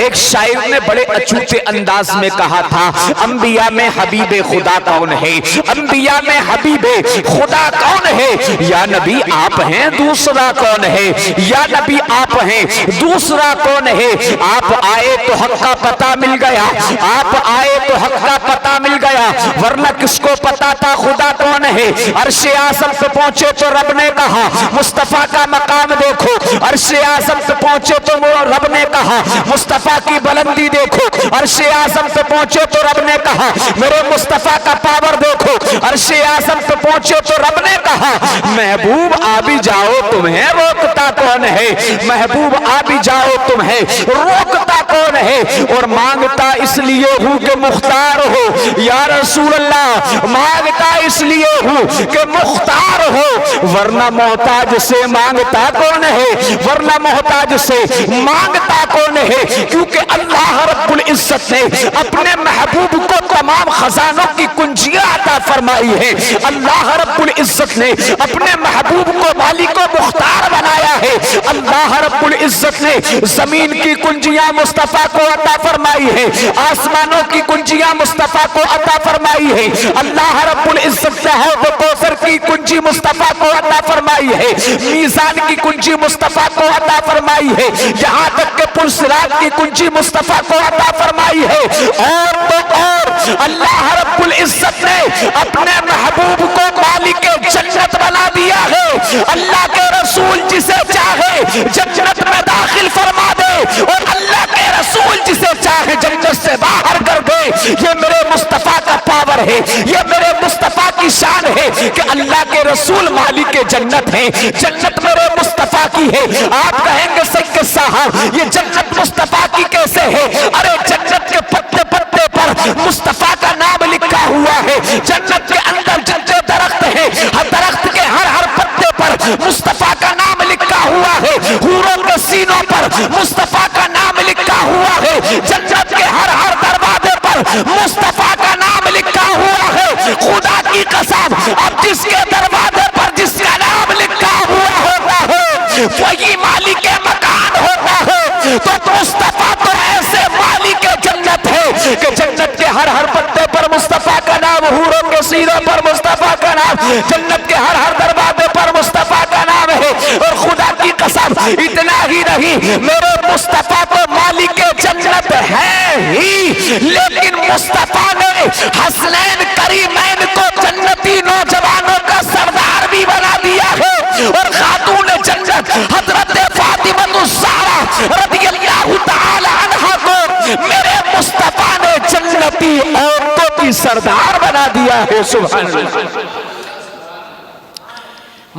ایک شاعر نے بڑے اچھوتے انداز میں کہا تھا، انبیاء میں حبیب خدا کون ہے؟ انبیاء میں حبیب خدا کون ہے؟ یا نبی آپ ہیں دوسرا کون ہے؟ یا نبی آپ ہیں دوسرا کون ہے؟ آپ آئے تو حق کا پتہ مل گیا، آپ آئے تو حق کا پتہ مل گیا، ورنہ کس کو پتا تھا خدا کون ہے؟ عرش اعظم پہ پہنچے تو رب نے کہا مصطفیٰ کا مقام دیکھو، عرش اعظم پہ پہنچے تو رب نے کہا مصطفیٰ کی بلندی دیکھو، عرش اعظم پہ پہنچے تو رب نے کہا میرے مصطفیٰ کا پاور دیکھو، عرش اعظم پہ پہنچے تو رب نے کہا محبوب آ بھی جاؤ تمہیں روکتا کون ہے؟ محبوب آ بھی جاؤ تمہیں روکتا کون ہے؟ اور مانگتا اس لیے ہوں کہ مختار ہو یا رسول اللہ، مانگتا اس لیے ہوں کہ مختار ہو، ورنہ محتاج سے مانگتا کون ہے؟ ورنہ محتاج سے مانگتا کون ہے؟ کیونکہ اللہ رب العزت نے اپنے محبوب کو تمام خزانوں کی کنجیاں عطا فرمائی ہے۔ اللہ رب العزت نے اپنے محبوب کو مالک و مختار بنایا ہے۔ اللہ رب العزت نے زمین کی کنجیاں مصطفیٰ کو عطا فرمائی ہے، آسمانوں کی کنجیاں مصطفیٰ کو عطا فرمائی ہے۔ اللہ رب العزت نے حوض کوثر کی کنجی مصطفیٰ کو عطا فرمائی ہے، میزان کی کنجی مصطفیٰ کو عطا فرمائی ہے، یہاں تک کہ پل صراط کی کنجی مصطفیٰ کو عطا فرمائی ہے۔ اور تو اور اللہ رب العزت نے اپنے محبوب کو مالک جنت بنا دیا ہے۔ اللہ کے رسول جسے چاہے جنت میں داخل فرما دے، اور اللہ کے رسول جسے چاہے جنت سے باہر کر دے۔ یہ میرے مصطفیٰ کا پاور ہے، یہ میرے مصطفیٰ کی شان ہے کہ اللہ کے رسول مالک جنت ہیں، جنت میرے مصطفیٰ کی ہے۔ آپ کہیں گے سید صاحب یہ جنت مصطفیٰ کی کیسے ہے؟ ارے جنت کے پتے پتے پر مصطفیٰ کا نام لکھا ہوا ہے، جنت کے اندر جنتے درخت ہیں، ہر درخت کے ہر پتے پر مصطفیٰ کا نام لکھا ہوا ہے، حوروں کے سینوں پر مصطفیٰ کا نام لکھا ہوا ہے، جنت کے ہر دروازے پر مصطفیٰ کا نام لکھا ہوا ہے۔ خدا کی قسم اب جس کے دروازے پر جس کا نام لکھا ہوا ہوتا ہے وہی مالک مکان ہوتا ہے۔ تو مصطفیٰ تو ایسے مالک جنت ہے کہ جنت کے ہر پتے پر مصطفیٰ کا نام، حوروں کے سینوں پر مصطفیٰ کا نام، جنت کے ہر دروازے پر مصطفیٰ کا نام ہے۔ اور خدا کی قسم اتنا ہی نہیں، میرے مصطفیٰ تو مالک جنت ہے ہی، لیکن مصطفیٰ نے حسنین کریمین کو جنتی نوجوانوں کا سردار بھی بنا دیا ہے۔ اور خاتون جنت حضرت فاطمہ الزہرا رضی اللہ تعالی عنہا کو میرے مصطفیٰ نے جنتی عورتوں کی سردار بنا دیا ہے۔ سبحان اللہ۔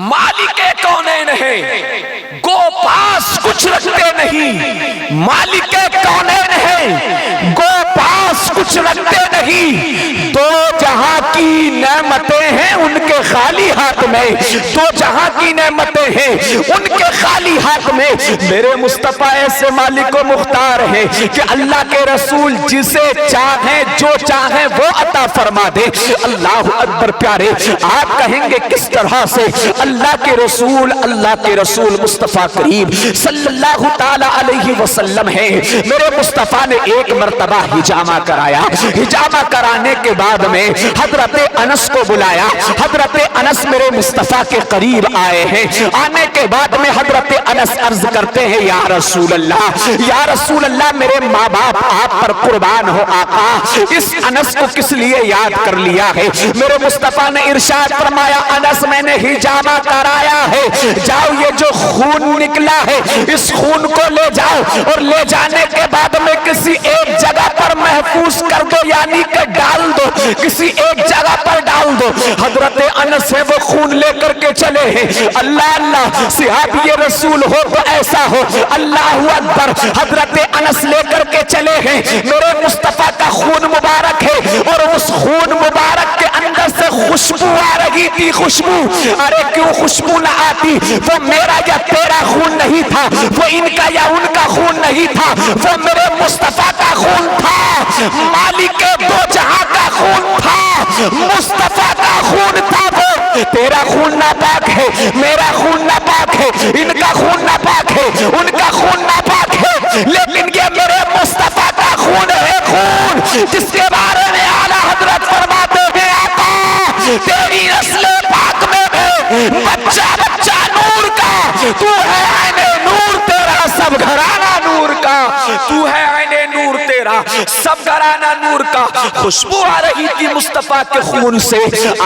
مالک کونین ہے، گو پاس کچھ رکھتے نہیں، مالک کونین ہے، گو پاس کچھ رکھتے نہیں، دو جہاں کی نعمتیں ہیں ان کے خالی ہاتھ میں، دو جہاں کی نعمتیں ہیں ان کے خالی ہاتھ میں۔ میرے مصطفیٰ ایسے مالک و مختار ہیں کہ اللہ کے رسول جسے چاہیں جو چاہیں وہ عطا فرما دے۔ اللہ اکبر پیارے، آپ کہیں گے کس طرح سے؟ اللہ کے رسول مصطفیٰ کریم صلی اللہ تعالی علیہ وسلم ہے۔ میرے مصطفیٰ نے ایک مرتبہ حجامہ کرایا، حجامہ کرانے کے بعد میں حضرت انس کو بلایا، حضرت انس میرے مصطفیٰ کے قریب آئے ہیں۔ آنے کے بعد میں حضرت انس عرض کرتے ہیں یا رسول اللہ، یا رسول اللہ میرے ماں باپ آپ پر قربان ہو آقا، اس انس کو کس لیے یاد کر لیا ہے؟ میرے مصطفیٰ نے ارشاد فرمایا انس میں نے حجامہ کرایا ہے، جاؤ یہ جو خون نکلا ہے اس خون کو لے جاؤ، اور لے جانے کے بعد میں کسی ایک جگہ پر محفوظ کر دو، یعنی کہ ڈال دو، کسی ایک جگہ پر ڈال دو۔ حضرت انس ہے وہ خون لے کر کے چلے ہیں۔ اللہ اللہ، صحابی رسول ہو تو ایسا ہو، اللہ اکبر، حضرت انس لے کر کے چلے ہیں۔ میرے مصطفیٰ کا خون مبارک ہے، اور اس خون مبارک کے اندر سے خوشبو آ رہی تھی، خوشبو۔ ارے کیوں خوشبو نہ آتی؟ وہ میرا یا تیرا خون نہیں تھا، وہ ان کا یا ان کا خون نہیں تھا، وہ میرے مصطفیٰ کا خون تھا، مالک دو جہاں کا خون تھا، مصطفیٰ کا خون تھا۔ وہ تیرا خون ناپاک ہے، میرا خون ناپاک ہے، ان کا خون ناپاک ہے، ان کا خون ناپاک ہے، لیکن یہ میرے مصطفیٰ جس کے بارے میں اعلیٰ حضرت فرماتے ہیں آقا تیری نسل پاک میں بچہ بچہ نور کا، تو ہے عین نور تیرا سب گھرانہ نور کا، تو ہے عین نور تیرا سب گھرانہ نور کا۔ خوشبو آ رہی تھی مصطفیٰ کے خون سے۔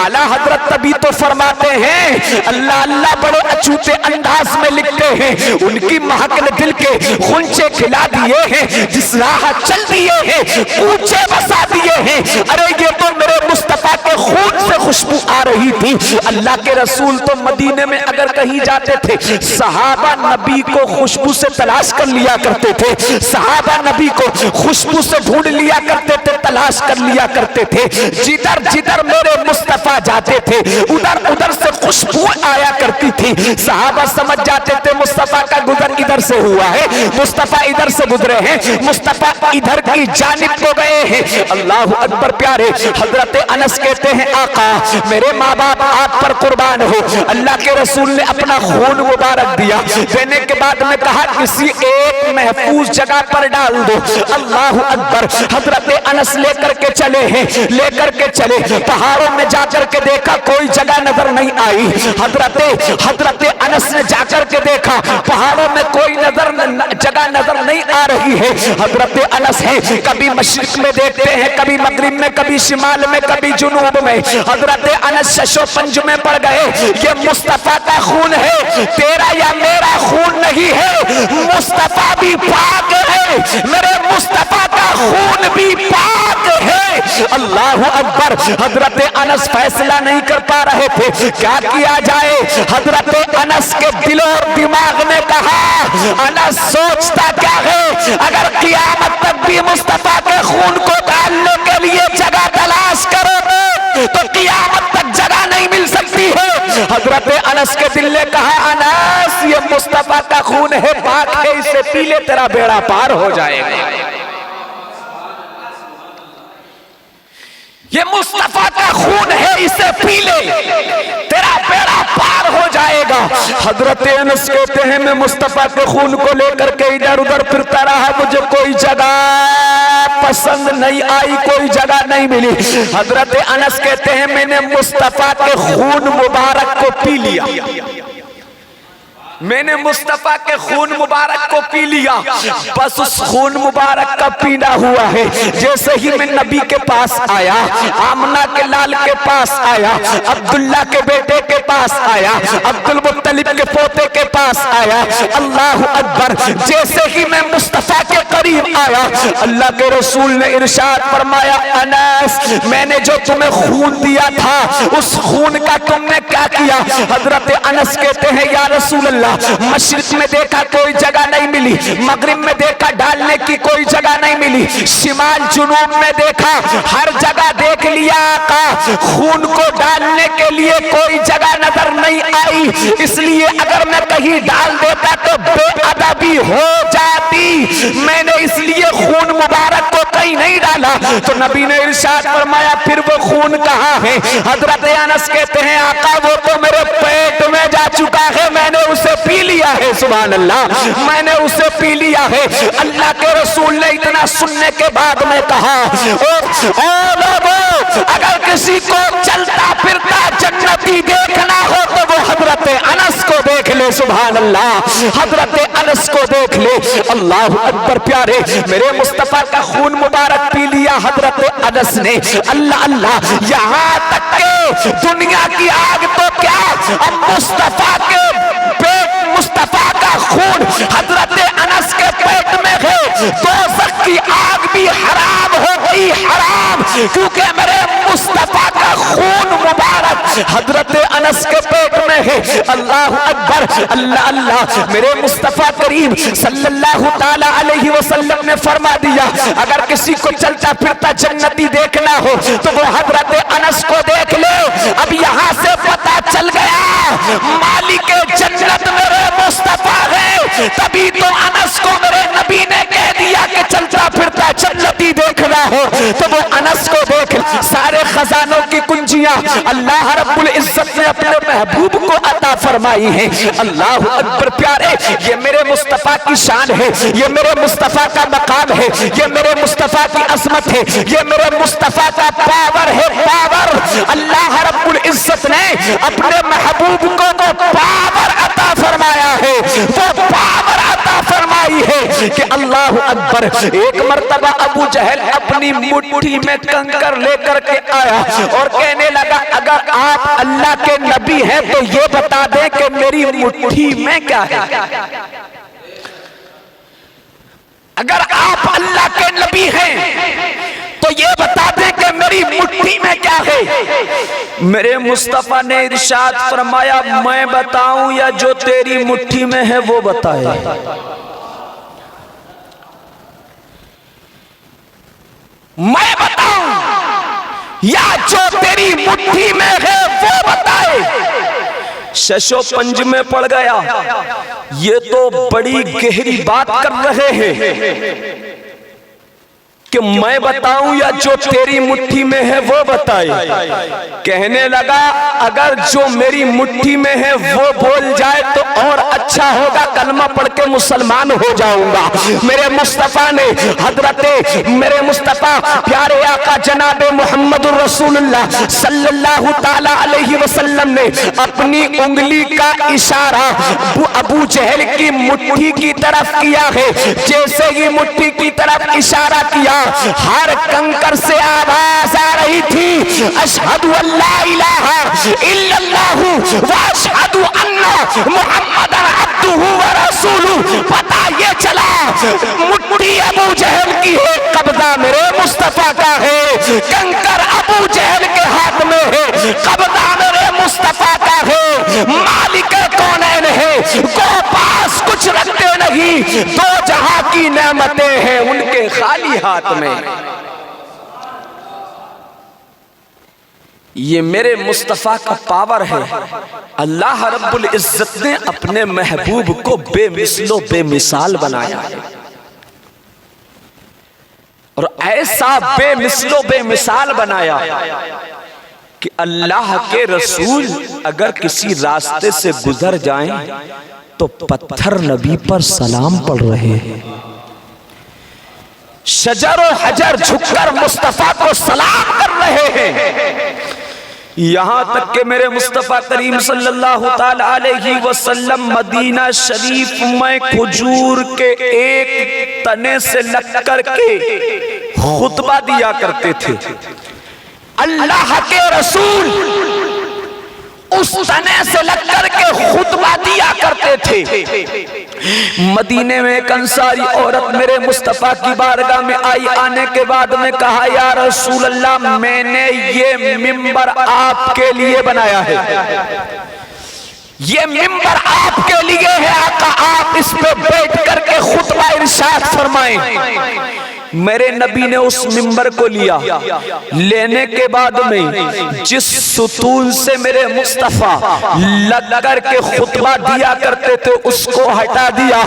اعلیٰ حضرت تبھی تو فرماتے ہیں اللہ اللہ بڑے اچھوتے انداز میں لکھتے ہیں ان کی مہک نے دل کے غنچے کھلا دیے ہیں، جس راہ چل دیے ہیں کوچے بسا دیے ہیں۔ ارے یہ تو میرے مصطفیٰ کے خون سے خوشبو آ رہی تھی۔ اللہ کے رسول تو مدینے میں اگر کہیں جاتے تھے صحابہ نبی کو خوشبو سے تلاش کر لیا کرتے تھے، صحابہ نبی کو خوشبو سے ڈھونڈ لیا کرتے تھے، تلاش کر لیا کرتے تھے۔ جدھر جدھر میرے مصطفیٰ جاتے تھے ادھر ادھر سے خوشبو آیا کرتی تھی۔ صحابہ سمجھ جاتے تھے مصطفیٰ کا گزر ادھر سے ہوا ہے، مصطفیٰ ادھر سے گزرے ہیں، مصطفیٰ ادھر کی جانب کو گئے ہیں۔ اللہ اکبر پیارے حضرت انس کہتے ہیں آقا میرے ماں باپ آپ پر قربان ہو، اللہ کے رسول نے اپنا خون مبارک دیا، دینے کے بعد میں کہا کسی ایک محفوظ جگہ پر ڈال دو۔ اللہ اکبر، حضرت انس لے کر کے چلے ہیں، لے کر کے چلے، پہاڑوں میں جا کر کے دیکھا کوئی جگہ نظر نہیں آئی۔ حضرت انس نے جا کر کے دیکھا پہاڑوں میں کوئی جگہ نظر نہیں آ رہی ہے۔ حضرت انس ہے کبھی مشرق میں دیکھتے ہیں، کبھی مغرب میں، کبھی شمال میں، کبھی جنوب میں۔ حضرت انس شش و پنج میں پڑ گئے یہ مصطفیٰ کا خون ہے، تیرا یا میرا خون نہیں ہے، مصطفیٰ بھی پاک ہے، میرے مصطفیٰ کا خون بھی پاک ہے۔ اللہ اکبر، حضرت انس فیصلہ نہیں کر پا رہے تھے کیا کیا جائے۔ حضرت انس کے دل اور دماغ نے کہا انس سوچتا کیا ہے اگر قیامت تک بھی مصطفیٰ کے خون کو ڈالنے کے لیے جگہ تلاش کرو تو قیامت تک جگہ نہیں مل سکتی ہے۔ حضرت انس کے دل نے کہا انس یہ مصطفیٰ کا خون ہے، پاک ہے، اسے پی لے تیرا بیڑا پار ہو جائے گا۔ یہ مصطفیٰ کا خون ہے، اسے پی لے تیرا بیڑا پار ہو جائے گا۔ حضرت انس کہتے ہیں میں مصطفیٰ کے خون کو لے کر کے ادھر ادھر پھرتا رہا، مجھے کوئی جگہ پسند نہیں آئی، کوئی جگہ نہیں ملی۔ حضرت انس کہتے ہیں میں نے مصطفیٰ کے خون مبارک کو پی لیا، میں نے مصطفیٰ کے خون مبارک کو پی لیا، بس اس خون مبارک کا پینا ہوا ہے۔ جیسے ہی میں نبی کے پاس آیا، آمنہ کے لال کے پاس آیا، عبداللہ کے بیٹے کے پاس آیا، عبد المطلب کے پوتے کے پاس آیا، اللہ اکبر، جیسے ہی میں مصطفیٰ کے قریب آیا اللہ کے رسول نے ارشاد فرمایا انس میں نے جو تمہیں خون دیا تھا اس خون کا تم نے کیا کیا؟ حضرت انس کہتے ہیں یا رسول اللہ مشرق میں دیکھا کوئی جگہ نہیں ملی، مغرب میں دیکھا ڈالنے کی کوئی جگہ نہیں ملی، شمال جنوب میں دیکھا ہر جگہ دیکھ لیا آقا، خون کو ڈالنے کے لیے کوئی جگہ نظر نہیں آئی، اس لیے اگر میں کہیں ڈال دیتا تو بے ادبی ہو جاتی، میں نے اس لیے خون مبارک کو کہیں نہیں ڈالا۔ تو نبی نے ارشاد فرمایا پھر وہ خون کہاں ہے؟ حضرت انس کہتے ہیں آقا وہ تو میرے پیٹ میں جا چکا ہے، میں نے اسے پی لیا ہے، سبحان اللہ، میں نے اسے پی لیا ہے۔ اللہ کے رسول نے اتنا سننے کے بعد میں کہا او لوگو اگر کسی کو چلتا پھرتا جنتی دیکھنا ہو تو وہ حضرت انس کو دیکھ لے، سبحان اللہ، حضرت انس کو دیکھ لے۔ اللہ اکبر پیارے، میرے مصطفیٰ کا خون مبارک پی لیا حضرت انس نے۔ اللہ اللہ، یہاں تک کہ دنیا کی آگ تو کیا اب مصطفیٰ کے پیٹ، مصطفیٰ کا خون حضرت انس کے پیٹ میں ہے، دوزخ کی آگ بھی حرام ہو گئی، حرام، کیونکہ میرے مصطفیٰ کا خون مبارک حضرت انس کے پیٹ میں ہے۔ اللہ اکبر، اللہ اللہ، میرے مصطفیٰ کریم صلی اللہ تعالی علیہ وسلم نے فرما دیا اگر کسی کو چلتا پھرتا جنتی دیکھنا ہو تو وہ حضرت انس کو دیکھ لے۔ اب یہاں سے پتہ چل گیا مالک جنت میرے مصطفیٰ ہے، تبھی تو انس کو میرے نبی نے کہہ دیا کہ چلتا پھرتا جنتی دیکھنا ہو تو وہ انس کو دیکھ لے۔ سارے خزانوں کی کنجیاں اللہ رب العزت نے اپنے محبوب کو عطا فرمائی ہیں۔ اللہ اکبر پیارے، یہ میرے مصطفیٰ کی شان ہے، یہ میرے مصطفیٰ کا مقام ہے، یہ میرے مصطفیٰ کی عظمت ہے، یہ میرے مصطفیٰ کا پاور ہے، پاور۔ اللہ رب العزت نے اپنے محبوب کو وہ پاور عطا فرمایا ہے، وہ پاور عطا فرمائی ہے کہ اللہ اکبر۔ ایک مرتبہ ابو جہل اپنی مٹھی میں کنکر لے کر کے آیا اور کہنے لگا اگر آپ اللہ کے نبی ہیں تو یہ بتا دیں کہ میری مٹھی میں کیا ہے۔ اگر آپ اللہ کے نبی ہیں تو یہ بتا دیں کہ میری مٹھی میں کیا ہے۔ میرے مصطفیٰ نے ارشاد فرمایا میں بتاؤں یا جو تیری مٹھی میں ہے وہ بتائے۔ میں بتاؤں یا جو تیری مٹھی میں ہے وہ بتائے۔ ششو پنج میں پڑ گیا، یہ تو بڑی گہری بات کر رہے ہیں کہ میں بتاؤں یا جو تیری مٹھی میں ہے وہ بتائے۔ کہنے لگا اگر جو میری مٹھی میں ہے وہ بول جائے تو اور اچھا ہوگا، کلمہ پڑھ کے مسلمان ہو جاؤں گا۔ میرے مصطفیٰ نے میرے مصطفیٰ پیارے آقا جناب محمد الرسول اللہ صلی اللہ تعالی علیہ وسلم نے اپنی انگلی کا اشارہ ابو جہل کی مٹھی کی طرف کیا ہے۔ جیسے ہی مٹھی کی طرف اشارہ کیا ہر کنکر سے آواز آ رہی تھی اشہد ان لا الہ الا اللہ واشہد ان محمد عبدہ ورسولہ۔ پتہ یہ چلا مٹھی ابو جہل کی ہے، قبضہ میرے مصطفیٰ کا ہے۔ کنکر ابو جہل کے ہاتھ میں ہے، قبضہ میرے مصطفیٰ کا ہے۔ مالک کونین ہے، وہ پاس کچھ رکھتے نہیں، دو جہاں کی نعمتیں ہیں ان کے خالی ہاتھ میں۔ یہ میرے مصطفیٰ کا پاور ہے۔ اللہ رب العزت نے اپنے محبوب کو بے مثل و بے مثال بنایا ہے، اور ایسا بے مثل و بے مثال بنایا کہ اللہ کے رسول اگر کسی راستے سے گزر جائیں تو پتھر نبی پر سلام پڑھ رہے ہیں، شجر و حجر جھک کر مصطفیٰ کو سلام کر رہے ہیں۔ یہاں تک کہ میرے مصطفیٰ کریم صلی اللہ تعالی علیہ وسلم مدینہ شریف میں کھجور کے ایک تنے سے لگ کر کے خطبہ دیا کرتے تھے۔ اللہ کے رسول اس تنے سے لگ کر کے خطبہ دیا کرتے تھے۔ مدینے میں ایک انصاری عورت میرے مصطفیٰ کی بارگاہ میں آئی، آنے کے بعد میں کہا یا رسول اللہ میں نے یہ ممبر آپ کے لیے بنایا ہے، یہ ممبر آپ کے لیے ہے آقا، آپ اس پہ بیٹھ کر کے خطبہ ارشاد فرمائیں۔ میرے نبی نے اس ممبر کو لیا، لینے کے بعد میں جس ستون سے میرے مصطفیٰ لگ کر کے خطبہ دیا کرتے تھے اس کو ہٹا دیا۔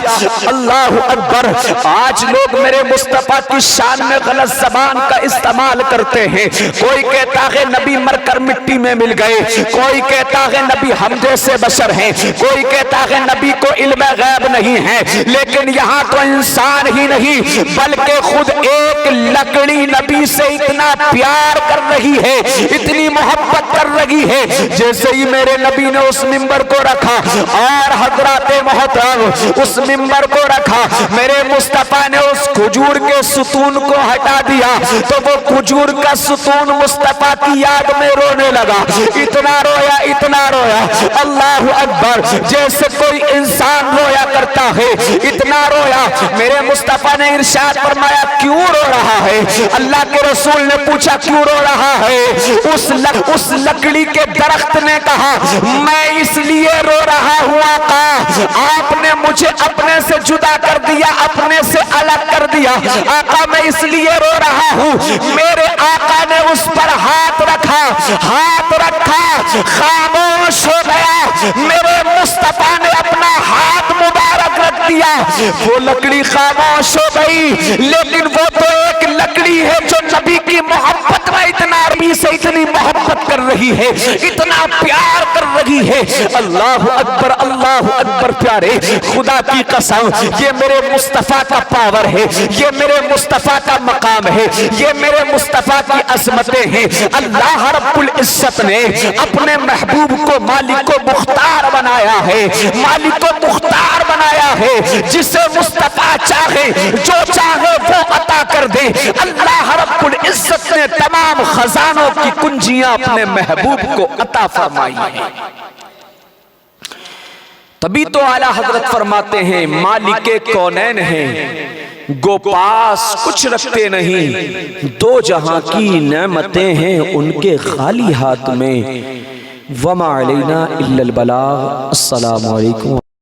اللہ اکبر۔ آج لوگ میرے مصطفیٰ کی شان میں غلط زبان کا استعمال کرتے ہیں۔ کوئی کہتا ہے نبی مر کر مٹی میں مل گئے، کوئی کہتا ہے نبی ہم جیسے بشر ہیں، کوئی کہتا ہے نبی کو علم غیب نہیں ہے۔ لیکن یہاں تو انسان ہی نہیں بلکہ خود ایک لکڑی نبی سے اتنا پیار کر رہی ہے، اتنی محبت کر رہی ہے، جیسے ہی میرے نبی نے اس ممبر کو رکھا اور حضرات محترم اس ممبر کو رکھا، میرے مصطفیٰ نے اس کھجور کے ستون کو ہٹا دیا تو وہ کھجور کا ستون مصطفیٰ کی یاد میں رونے لگا، اتنا رویا اتنا رویا، اللہ اکبر، جیسے کوئی انسان رویا کرتا ہے اتنا رویا۔ میرے مصطفیٰ نے ارشاد فرمایا کیوں رو رہا ہے؟ اللہ کے رسول نے پوچھا کیوں رو رہا ہے؟ اس لکڑی کے درخت نے کہا میں اس لیے رو رہا ہوں آقا، آپ نے مجھے اپنے سے جدا کر دیا، اپنے سے الگ کر دیا، آقا میں اس لیے رو رہا ہوں میرے آقا نے اس پر ہاتھ رکھا خاموش ہو گیا، میرے مصطفیٰ نے اپنا ہاتھ مبارک رکھ دیا، وہ لکڑی خاموش ہو گئی، لیکن وہ تو ایک لکڑی ہے جو نبی کی محبت میں اتنا بیوی سے اتنی محبت کر رہی ہے, اتنا پیار کر رہی ہے. اللہ اکبر پیارے, خدا کی قسم یہ میرے مصطفیٰ کا پاور ہے, یہ میرے مصطفیٰ کا مقام ہے, یہ میرے مصطفیٰ کی عظمتیں ہیں. اللہ رب العزت نے اپنے محبوب کو مالک و مختار بنایا ہے, مالک و مختار بنایا ہے. جسے مصطفیٰ چاہے جو چاہے وہ عطا کر دے. اللہ رب العزت نے تمام خزانوں کی کنجیاں اپنے محبوب کو عطا فرمائی ہیں. تبھی تو اعلیٰ حضرت فرماتے ہیں مالک کونین ہیں, گو پاس کچھ رکھتے نہیں, دو جہاں کی نعمتیں ہیں ان کے خالی ہاتھ میں. وما علینا الا البلاغ. السلام علیکم.